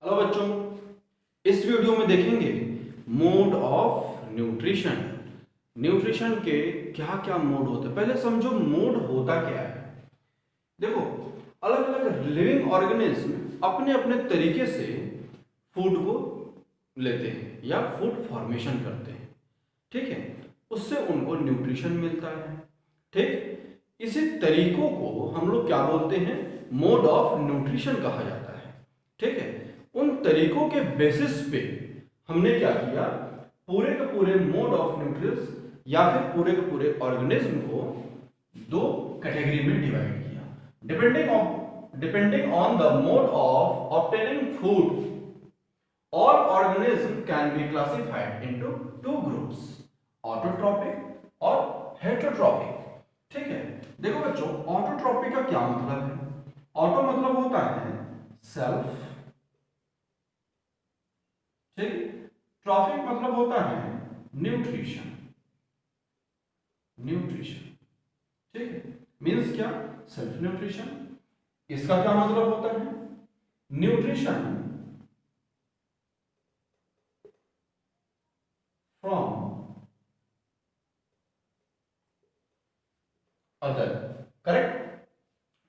Hello बच्चों, इस video में देखेंगे मोड ऑफ न्यूट्रिशन। न्यूट्रिशन के क्या क्या मोड होते हैं। पहले समझो मोड होता क्या है। देखो, अलग अलग लिविंग ऑर्गेनिज्म अपने अपने तरीके से फूड को लेते हैं या फूड फॉर्मेशन करते हैं। ठीक है, उससे उनको न्यूट्रिशन मिलता है। ठीक, इसी तरीकों को हम लोग क्या बोलते हैं, मोड ऑफ न्यूट्रिशन कहा जाता है। ठीक है, उन तरीकों के बेसिस पे हमने क्या किया, पूरे के पूरे मोड ऑफ न्यूट्रिशन या फिर पूरे के पूरे ऑर्गेनिज्म को दो कैटेगरी में डिवाइड किया। Depending on the mode of obtaining food, all organism can be classified into two groups, autotrophic और heterotrophic। ठीक है, देखो बच्चों, ऑटोट्रॉपिक का क्या मतलब है। ऑटो मतलब होता है सेल्फ, ठीक। ट्रॉफिक मतलब होता है न्यूट्रिशन। न्यूट्रिशन, ठीक है, मीन्स क्या, सेल्फ न्यूट्रिशन। इसका क्या मतलब होता है, nutrition from other. Correct,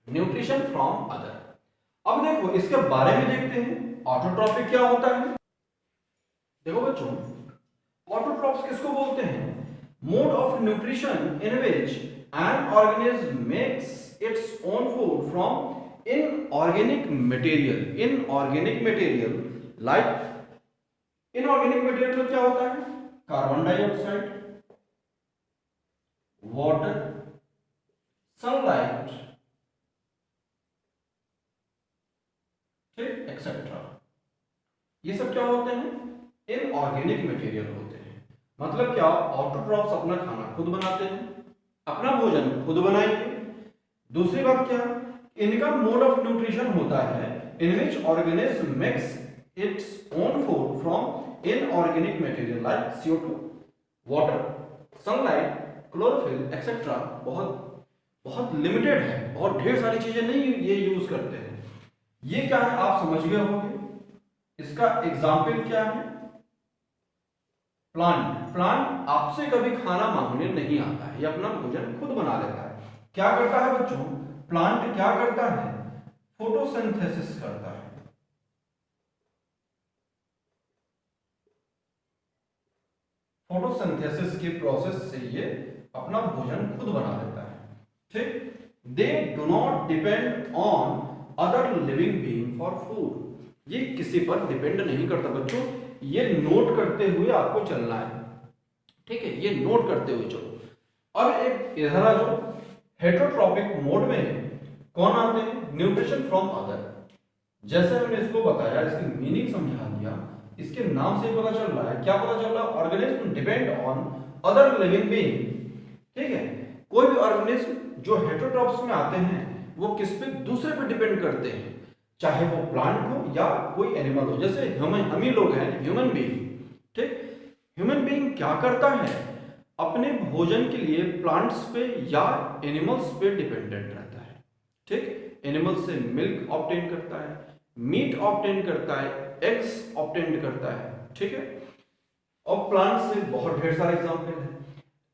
nutrition from other. अब देखो, इसके बारे में देखते हैं ऑटोट्रॉफिक क्या होता है। देखो बच्चों, ऑटोट्रॉफ्स किसको बोलते हैं, mode of nutrition in which an organism makes its own food from inorganic material. Inorganic material like, inorganic material में क्या होता है, कार्बन डाइऑक्साइड, वाटर, सनलाइट, ठीक, एक्सेट्रा। ये सब क्या होते हैं, इनऑर्गेनिक मटेरियल होते हैं। मतलब क्या, ऑटोट्रॉफ्स अपना खाना खुद बनाते हैं, अपना भोजन खुद बनाएंगे। दूसरी बात क्या, इनका मोड ऑफ न्यूट्रिशन होता है in which organism makes its own food from inorganic material like CO2, water, sunlight, chlorophyll etcetera. बहुत बहुत लिमिटेड है, बहुत ढेर सारी चीजें नहीं ये यूज करते हैं। ये क्या है, आप समझ गए होंगे। इसका एग्जाम्पल क्या है, प्लांट। प्लांट आपसे कभी खाना मांगने नहीं आता है, ये अपना भोजन खुद बना लेता है। क्या करता है बच्चों, प्लांट क्या करता है, फोटोसिंथेसिस करता है। फोटोसिंथेसिस की प्रोसेस से ये अपना भोजन खुद बना लेता है। ठीक, they do not depend on other living being for food. ये किसी पर डिपेंड नहीं करता बच्चों, ये नोट करते हुए आपको चलना है। ठीक है, ये नोट करते हुए चलो। अब एक इधर आ जाओ, हेटरोट्रॉपिक मोड में कौन आते हैं, न्यूट्रिशन फ्रॉम अदर। जैसे हमने इसको बताया, इसकी मीनिंग समझा दिया, इसके नाम से पता चल रहा है, क्या पता चल रहा है, organism depend on other living being. ठीक है, कोई भी ऑर्गेनिज्म जो हेटरोट्रॉप्स में आते हैं वो किस पे, दूसरे पे डिपेंड करते हैं, चाहे वो प्लांट हो या कोई एनिमल हो। जैसे हम ही लोग हैं, ह्यूमन बीइंग। ठीक, ह्यूमन बीइंग क्या करता है, अपने भोजन के लिए प्लांट्स पे या एनिमल्स पे डिपेंडेंट रहता है। ठीक, एनिमल से मिल्क ऑब्टेन करता है, मीट ऑब्टेन करता है, एग्स ऑब्टेन करता है। ठीक है, और प्लांट से बहुत ढेर सारे एग्जांपल है।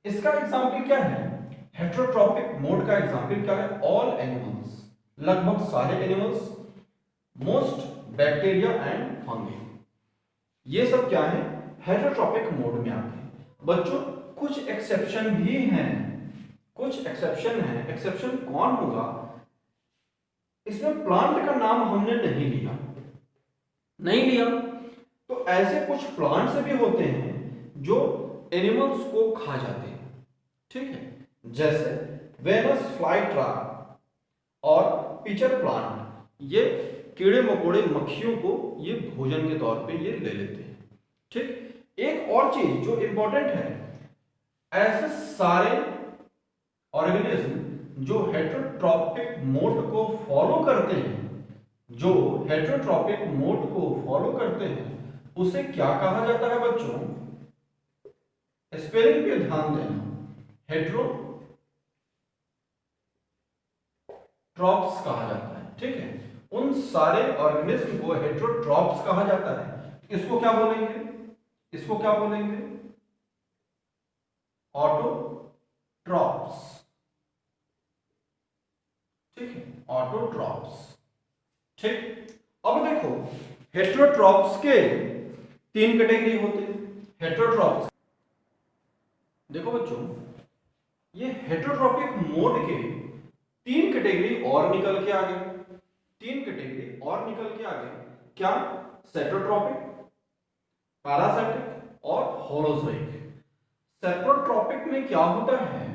इसका एग्जांपल क्या है, हेटरोट्रॉपिक मोड का एग्जांपल क्या है, ऑल एनिमल्स, लगभग सारे animals, most bacteria and fungi. ये सब क्या है, हेटरोट्रॉपिक मोड में आते हैं। बच्चों, कुछ एक्सेप्शन भी हैं, कुछ एक्सेप्शन हैं। एक्सेप्शन कौन होगा, इसमें प्लांट का नाम हमने नहीं लिया, नहीं लिया। तो ऐसे कुछ प्लांट्स भी होते हैं जो एनिमल्स को खा जाते हैं। ठीक है, जैसे वेनस फ्लाईट्रा और पिचर प्लांट, ये कीड़े मकोड़े मक्खियों को ये भोजन के तौर पे ये ले लेते हैं। ठीक, एक और चीज जो इंपॉर्टेंट है, ऐसे सारे ऑर्गेनिज्म जो हेटरोट्रॉपिक मोड को फॉलो करते हैं, जो हेटरोट्रॉपिक मोड को फॉलो करते हैं, उसे क्या कहा जाता है बच्चों, स्पेलिंग पे ध्यान देना, हेटरोट्रॉप्स कहा जाता है। ठीक है, उन सारे ऑर्गेनिज्म को हेटेरोट्रॉप्स कहा जाता है। इसको क्या बोलेंगे? इसको क्या बोलेंगे? ऑटोट्रॉप्स। ठीक है, ऑटोट्रॉप्स। ठीक, अब देखो हेटेरोट्रॉप्स के 3 कैटेगरी होते हैं। हेटेरोट्रॉप्स, देखो बच्चों, ये हेटेरोट्रॉपिक मोड के 3 कैटेगरी और निकल के आ गए। 3 कैटेगरी और निकल के आ गए। क्या? सेप्रोट्रॉपिक, पैरासिटिक और होलोजोइक। सेप्रोट्रॉपिक में क्या होता है?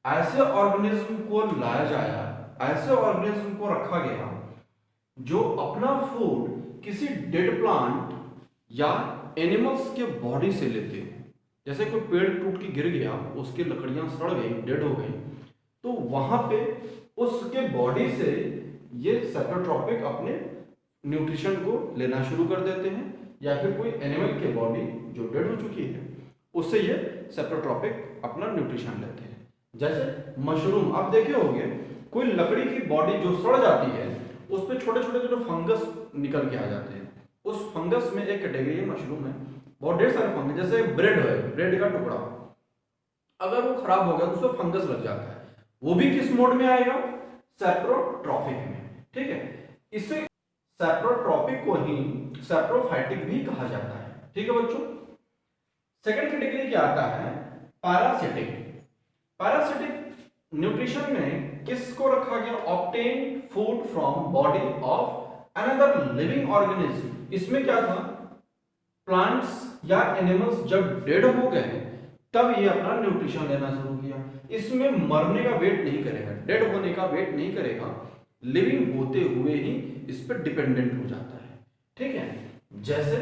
ऐसे ऑर्गेनिज्म को लाया जाया, ऐसे ऑर्गेनिज्म को रखा गया जो अपना फूड किसी डेड प्लांट या एनिमल्स के बॉडी से लेते हैं। जैसे कोई पेड़ टूट के गिर गया, उसकी लकड़ियां सड़ गई, डेड हो गई, तो वहां पे उसके बॉडी से ये सेप्रोट्रॉपिक अपने न्यूट्रिशन को लेना शुरू कर देते हैं, या फिर कोई एनिमल के बॉडी जो डेड हो चुकी है उससे ये सेप्रोट्रॉपिक अपना न्यूट्रिशन लेते हैं। जैसे मशरूम, आप देखे होंगे कोई लकड़ी की बॉडी जो सड़ जाती है उस पर छोटे छोटे जो फंगस निकल के आ जाते हैं। उस फंगस में एक कैटेगरी मशरूम है, बहुत ढेर सारे फंगस। जैसे ब्रेड है, ब्रेड का टुकड़ा अगर वो खराब हो गया तो उसमें फंगस लग जाता है, वो भी किस मोड में आएगा? सेप्रोट्रॉपिक में। ठीक है, इसे सेप्रोट्रॉपिक को ही सेप्रोफाइटिक भी कहा जाता है। ठीक है बच्चों। सेकंड कैटेगरी क्या आता है? पैरासिटिक। पैरासिटिक न्यूट्रिशन में किसको रखा गया? Obtain food from body of another living organism. इसमें क्या था? प्लांट्स या एनिमल्स जब डेड हो गए तब ये अपना न्यूट्रिशन लेना शुरू किया। इसमें मरने का वेट नहीं करेगा, डेड होने का वेट नहीं करेगा, लिविंग होते हुए ही इस पर डिपेंडेंट हो जाता है। ठीक है, जैसे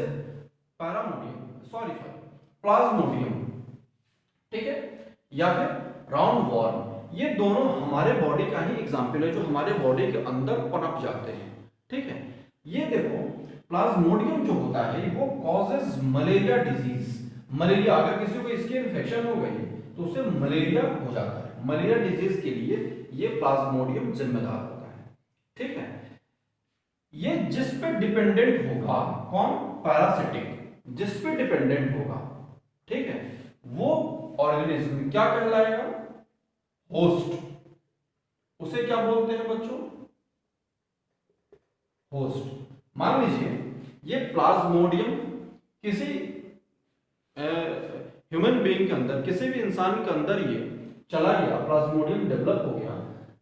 प्लाज्मोडियम, ठीक है, या फिर राउंड वॉर्म। ये दोनों हमारे बॉडी का ही एग्जाम्पल है जो हमारे बॉडी के अंदर पनप जाते हैं। ठीक है, ये देखो प्लाज्मोडियम जो होता है वो कॉजेज मलेरिया डिजीज। मलेरिया, अगर किसी को इसकी इन्फेक्शन हो गई तो उसे मलेरिया हो जाता है। मलेरिया डिजीज के लिए ये प्लाज्मोडियम जिम्मेदार होता है। ठीक है, ये जिस पे डिपेंडेंट होगा, कौन? पैरासिटिक, जिस पे डिपेंडेंट होगा, ठीक है, वो ऑर्गेनिज्म क्या कहलाएगा? होस्ट। उसे क्या बोलते हैं बच्चों? होस्ट। मान लीजिए ये प्लाज्मोडियम किसी ह्यूमन बीइंग के अंदर, किसी भी इंसान के अंदर ये चला गया, प्लाज्मोडियम डेवलप हो गया,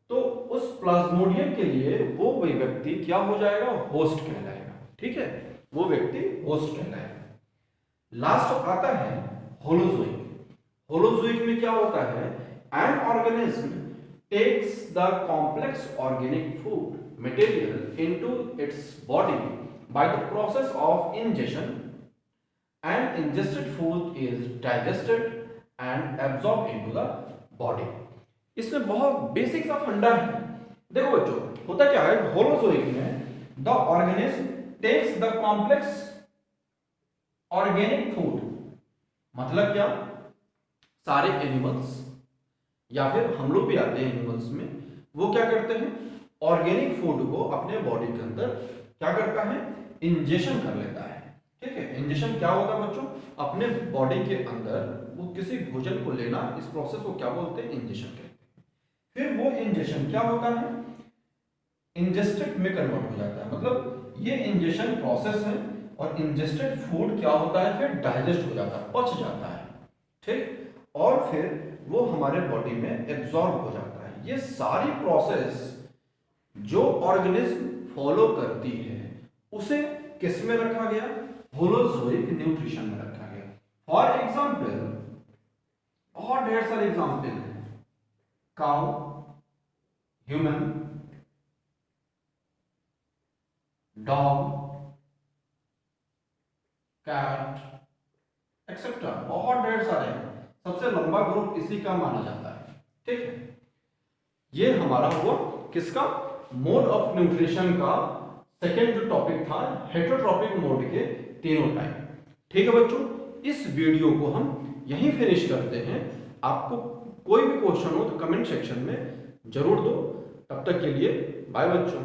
तो उस प्लाज्मोडियम के लिए वो व्यक्ति क्या हो जाएगा? होस्ट कहलाएगा। ठीक है, वो व्यक्ति होस्ट कहलाएगा। लास्ट आता है होलोजोइक। होलोजोइक में क्या होता है? An organism takes the complex organic food material into its body by the process of ingestion, and ingested food is digested and absorbed into the body. इसमें बहुत बेसिक सा फंडा है। देखो बच्चों, होता क्या है होलोजोइक में? The organism takes the complex organic food, मतलब क्या? सारे एनिमल्स या फिर हम लोग भी आते हैं एनिमल्स में, वो क्या करते हैं? ऑर्गेनिक फूड को अपने बॉडी के अंदर क्या करता है? इंजेक्शन कर लेता है। ठीक है, इंजेक्शन क्या होता है बच्चों? अपने बॉडी के अंदर वो किसी भोजन को लेना, इस प्रोसेस को क्या बोलते हैं? इंजेक्शन कहते हैं। फिर वो इंजेक्शन क्या होता है? इंजेस्टेड में कन्वर्ट हो जाता है। मतलब ये इंजेक्शन प्रोसेस है और इंजेस्टेड फूड क्या होता है? फिर डाइजेस्ट हो जाता है, पच जाता है। ठीक, और फिर वो हमारे बॉडी में एब्जॉर्ब हो जाता है। ये सारी प्रोसेस जो ऑर्गेनिज्म फॉलो करती है उसे किस में रखा गया? होलोजोइक न्यूट्रिशन में रखा गया। फॉर एग्जाम्पल, और ढेर सारे एग्जाम्पल हैं, cow, human, dog, cat, etcetera, बहुत ढेर सारे हैं। सबसे लंबा ग्रुप इसी का माना जाता है। ठीक है, ये हमारा हुआ किसका? मोड ऑफ न्यूट्रिशन का सेकेंड जो टॉपिक था, हेटेरोट्रॉपिक मोड के तीनों टाइप। ठीक है बच्चों, इस वीडियो को हम यहीं फिनिश करते हैं। आपको कोई भी क्वेश्चन हो तो कमेंट सेक्शन में जरूर दो। तब तक के लिए बाय बच्चों।